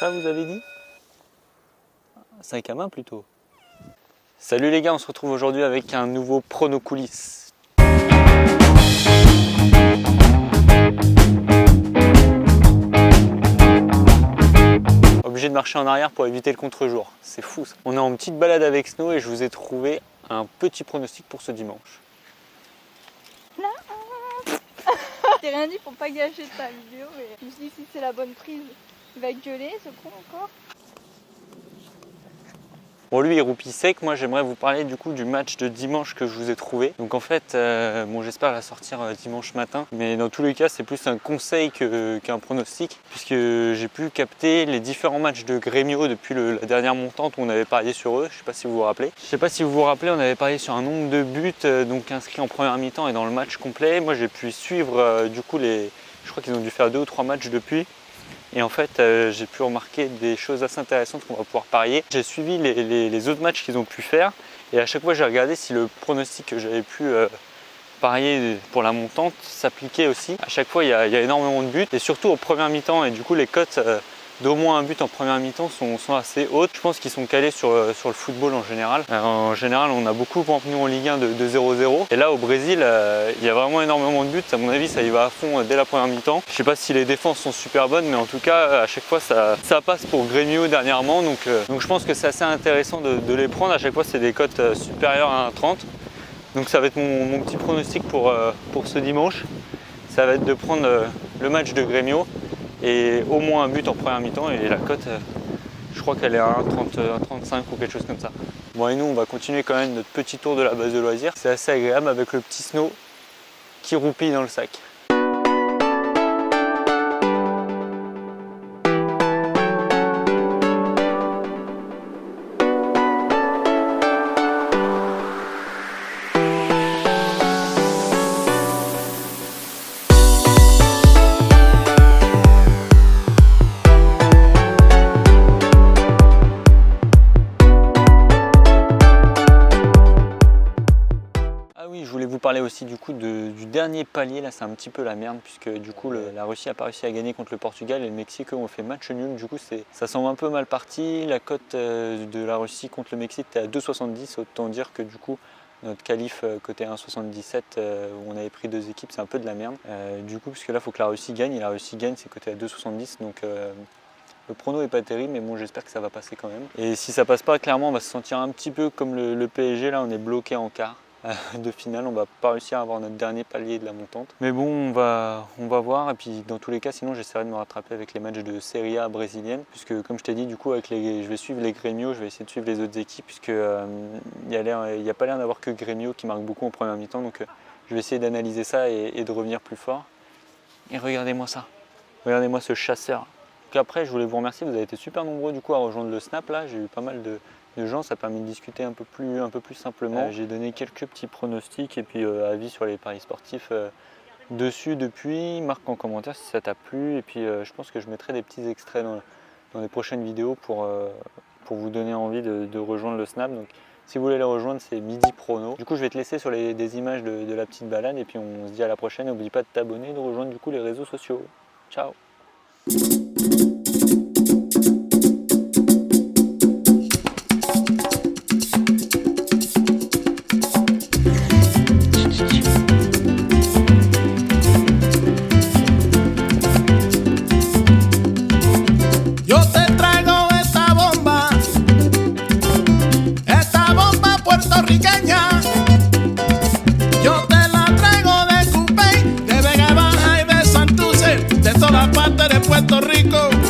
chat, vous avez dit? Sac à main plutôt. Salut les gars, on se retrouve aujourd'hui avec un nouveau Prono Coulisses. Obligé de marcher en arrière pour éviter le contre-jour. C'est fou ça. On est en petite balade avec Snow et je vous ai trouvé un petit pronostic pour ce dimanche. J'ai rien dit pour pas gâcher ta vidéo, mais je me suis dit si c'est la bonne prise, il va gueuler ce con encore. Bon, lui il roupille sec, moi j'aimerais vous parler du coup du match de dimanche que je vous ai trouvé. Donc en fait, bon, j'espère la sortir dimanche matin, mais dans tous les cas c'est plus un conseil qu'un pronostic, puisque j'ai pu capter les différents matchs de Grêmio depuis la dernière montante où on avait parié sur eux. Je sais pas si vous vous rappelez. Je sais pas si vous vous rappelez, on avait parié sur un nombre de buts donc inscrits en première mi-temps et dans le match complet. Moi j'ai pu suivre du coup je crois qu'ils ont dû faire 2 ou 3 matchs depuis. Et en fait, j'ai pu remarquer des choses assez intéressantes qu'on va pouvoir parier. J'ai suivi les autres matchs qu'ils ont pu faire et à chaque fois, j'ai regardé si le pronostic que j'avais pu parier pour la montante s'appliquait aussi. À chaque fois, il y a énormément de buts et surtout au premier mi-temps. Et du coup, les cotes d'au moins un but en première mi-temps sont assez hautes. Je pense qu'ils sont calés sur le football en général. En général, on a beaucoup nous en Ligue 1 de 0-0. Et là, au Brésil, il y a vraiment énormément de buts. À mon avis, ça y va à fond dès la première mi-temps. Je ne sais pas si les défenses sont super bonnes, mais en tout cas, à chaque fois, ça passe pour Grêmio dernièrement. Donc je pense que c'est assez intéressant de les prendre. À chaque fois, c'est des cotes supérieures à 1,30. Donc ça va être mon petit pronostic pour ce dimanche. Ça va être de prendre le match de Grêmio et au moins un but en première mi-temps et la cote, je crois qu'elle est à 1,35 ou quelque chose comme ça. Bon et nous on va continuer quand même notre petit tour de la base de loisirs. C'est assez agréable avec le petit Snow qui roupille dans le sac. Parler aussi du coup du dernier palier. Là c'est un petit peu la merde puisque du coup la Russie n'a pas réussi à gagner contre le Portugal et le Mexique ont fait match nul. Du coup ça semble un peu mal parti. La cote de la Russie contre le Mexique était à 2,70, autant dire que du coup notre qualif côté 1,77 où on avait pris 2 équipes, c'est un peu de la merde. Du coup puisque là il faut que la Russie gagne et la Russie gagne, c'est coté à 2,70 donc le prono est pas terrible, mais bon, j'espère que ça va passer quand même. Et si ça passe pas, clairement on va se sentir un petit peu comme le PSG. Là on est bloqué en quart de finale, on va pas réussir à avoir notre dernier palier de la montante. Mais bon, on va voir et puis dans tous les cas, sinon j'essaierai de me rattraper avec les matchs de Serie A brésilienne, puisque comme je t'ai dit, du coup je vais suivre les Grêmio, je vais essayer de suivre les autres équipes, puisque il n'y a pas l'air d'avoir que Grêmio qui marque beaucoup en première mi-temps, donc je vais essayer d'analyser ça et de revenir plus fort. Et regardez-moi ça, regardez-moi ce chasseur. Donc après, je voulais vous remercier, vous avez été super nombreux du coup à rejoindre le Snap là, j'ai eu pas mal de gens, ça permet de discuter un peu plus simplement. J'ai donné quelques petits pronostics et puis avis sur les paris sportifs dessus depuis. Marque en commentaire si ça t'a plu et puis je pense que je mettrai des petits extraits dans les prochaines vidéos pour vous donner envie de rejoindre le Snap. Donc si vous voulez les rejoindre, c'est Midi Prono. Du coup je vais te laisser sur des images de la petite balade et puis on se dit à la prochaine. N'oublie pas de t'abonner et de rejoindre du coup les réseaux sociaux. Ciao. Puerto Rico.